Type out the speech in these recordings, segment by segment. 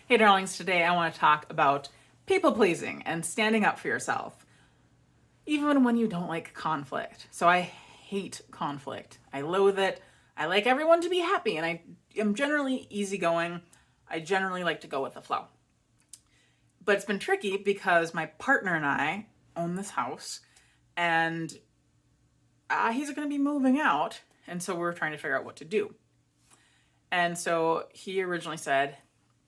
Hey darlings, today I want to talk about people pleasing and standing up for yourself, even when you don't like conflict. So I hate conflict. I loathe it. I like everyone to be happy, and I am generally easygoing. I generally like to go with the flow. But it's been tricky because my partner and I own this house, and he's going to be moving out, and so we're trying to figure out what to do. And so he originally said,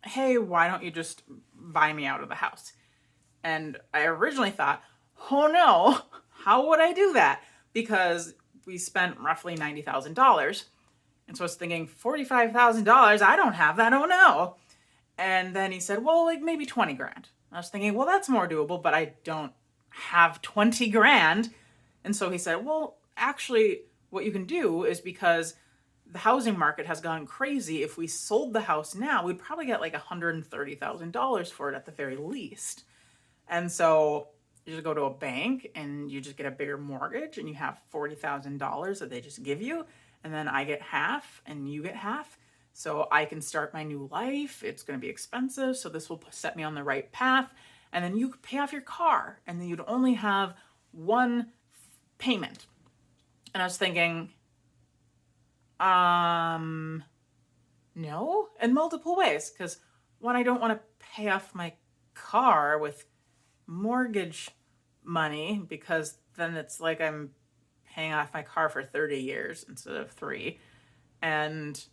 hey, why don't you just buy me out of the house? And I originally thought, oh no, how would I do that? Because we spent roughly $90,000. And so I was thinking, $45,000, I don't have that, oh no. And then he said, well, like maybe 20 grand. I was thinking, well, that's more doable, but I don't have 20 grand. And so he said, well, actually, what you can do is, because the housing market has gone crazy, if we sold the house now, we'd probably get like $130,000 for it at the very least. And so you just go to a bank and you just get a bigger mortgage and you have $40,000 that they just give you. And then I get half and you get half. So I can start my new life. It's going to be expensive, so this will set me on the right path. And then you could pay off your car, and then you'd only have one payment. And I was thinking, no, in multiple ways. Because one, I don't want to pay off my car with mortgage money, because then it's like I'm paying off my car for 30 years instead of 3. And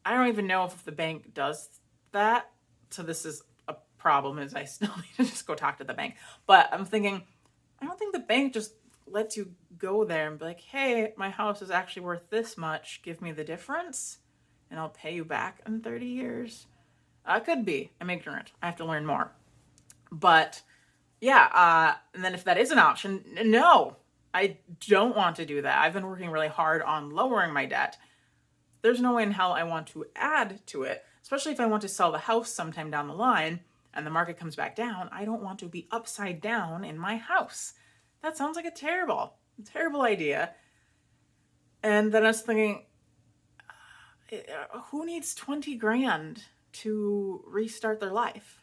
I don't even know if the bank does that. So this is a problem, is I still need to just go talk to the bank. But I'm thinking, I don't think the bank just lets you go there and be like, hey, my house is actually worth this much. Give me the difference and I'll pay you back in 30 years. Could be. I'm ignorant. I have to learn more. But yeah, and then if that is an option, no, I don't want to do that. I've been working really hard on lowering my debt. There's no way in hell I want to add to it, especially if I want to sell the house sometime down the line and the market comes back down. I don't want to be upside down in my house. That sounds like a terrible idea. And then I was thinking, who needs 20 grand to restart their life?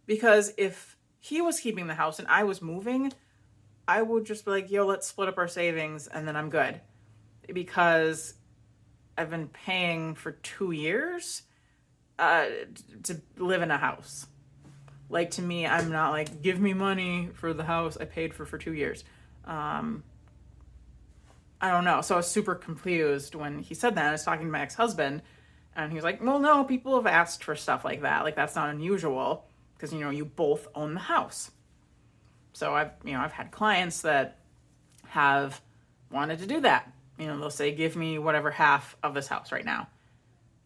Because if he was keeping the house and I was moving, I would just be like, yo, let's split up our savings and then I'm good. Because I've been paying for 2 years to live in a house. Like, to me, I'm not like, give me money for the house I paid for 2 years. I don't know. So I was super confused when he said that. I was talking to my ex-husband, and he was like, well, no, people have asked for stuff like that. Like, that's not unusual because, you both own the house. So I've had clients that have wanted to do that. They'll say, give me whatever half of this house right now.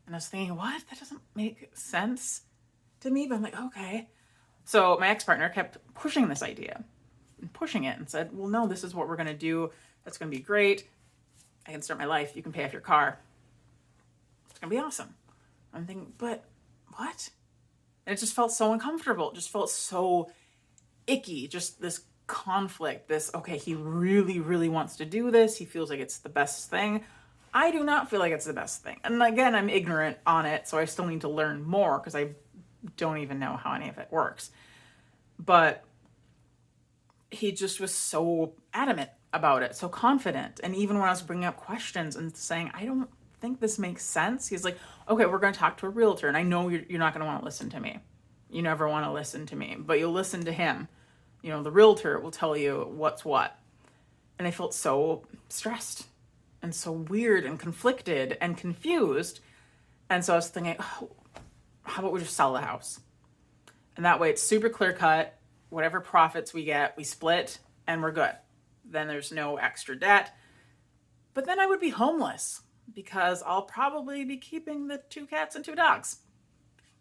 And I was thinking, what? That doesn't make sense to me. But I'm like, okay. So my ex-partner kept pushing this idea and pushing it and said, well, no, this is what we're going to do. That's going to be great. I can start my life. You can pay off your car. It's going to be awesome. I'm thinking, but what? And it just felt so uncomfortable. It just felt so icky. Just this conflict, this, okay, he really, really wants to do this. He feels like it's the best thing. I do not feel like it's the best thing. And again, I'm ignorant on it, so I still need to learn more because I don't even know how any of it works. But he just was so adamant about it, so confident. And even when I was bringing up questions and saying, I don't think this makes sense, he's like, okay, we're going to talk to a realtor. And I know you're not going to want to listen to me. You never want to listen to me, but you'll listen to him. The realtor will tell you what's what. And I felt so stressed and so weird and conflicted and confused. And so I was thinking, oh, how about we just sell the house? And that way it's super clear cut. Whatever profits we get, we split and we're good. Then there's no extra debt. But then I would be homeless because I'll probably be keeping the 2 cats and 2 dogs.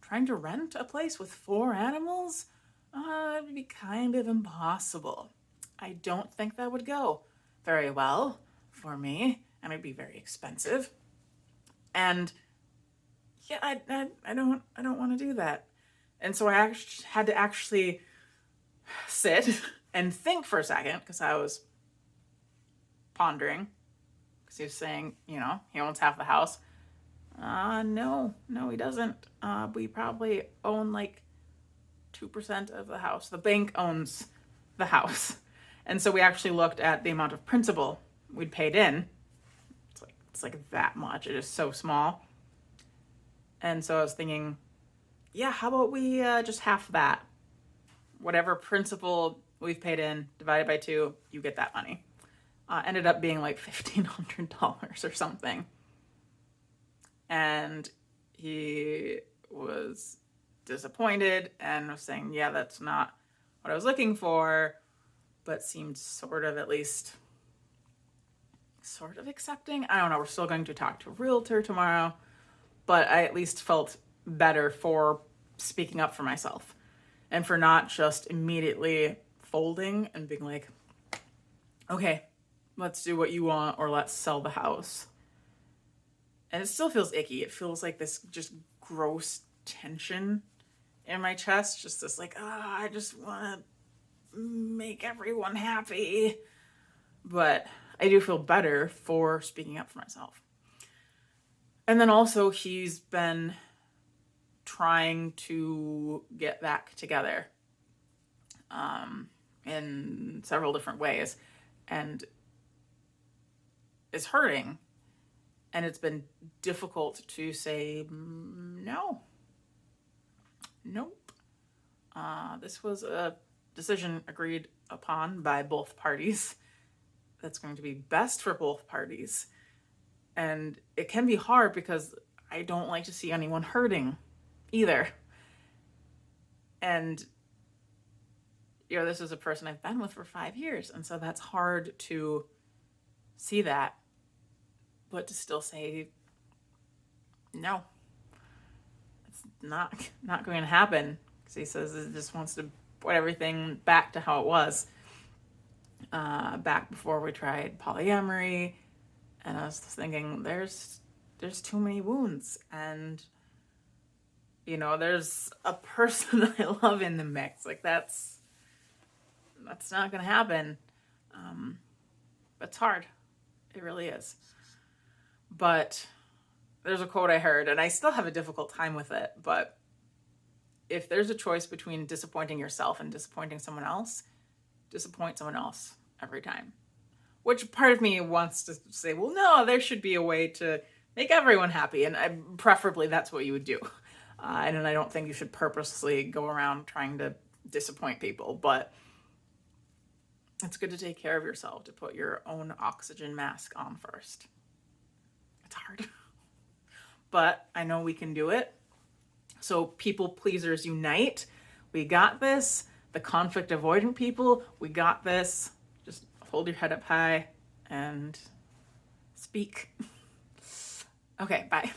Trying to rent a place with 4 animals? It'd be kind of impossible. I don't think that would go very well for me, and it'd be very expensive. And yeah, I don't want to do that. And so I had to actually sit and think for a second, because I was pondering, because he was saying, he owns half the house. No, he doesn't. We probably own like 2% of the house. The bank owns the house. And so we actually looked at the amount of principal we'd paid in. It's like that much. It is so small. And so I was thinking, yeah, how about we just half that? Whatever principal we've paid in divided by 2, you get that money. Ended up being like $1,500 or something. And he was disappointed and was saying, yeah, that's not what I was looking for, but seemed sort of at least sort of accepting. I don't know. We're still going to talk to a realtor tomorrow, but I at least felt better for speaking up for myself and for not just immediately folding and being like, okay, let's do what you want or let's sell the house. And it still feels icky. It feels like this just gross tension in my chest. Just this like, I just want to make everyone happy. But I do feel better for speaking up for myself. And then also he's been trying to get back together in several different ways. And is hurting. And it's been difficult to say no. Nope. This was a decision agreed upon by both parties that's going to be best for both parties. And it can be hard because I don't like to see anyone hurting either. And, this is a person I've been with for 5 years. And so that's hard to see that, but to still say, no, it's not going to happen. Because he says he just wants to put everything back to how it was. Back before we tried polyamory. And I was thinking, there's too many wounds. And, there's a person I love in the mix. Like, that's not going to happen. It's hard. It really is. But there's a quote I heard, and I still have a difficult time with it, but if there's a choice between disappointing yourself and disappointing someone else, disappoint someone else every time. Which part of me wants to say, well, no, there should be a way to make everyone happy, and preferably that's what you would do. And I don't think you should purposely go around trying to disappoint people, but it's good to take care of yourself, to put your own oxygen mask on first. It's hard. But I know we can do it. So people pleasers unite. We got this. The conflict avoidant people, we got this. Just hold your head up high and speak. Okay, bye.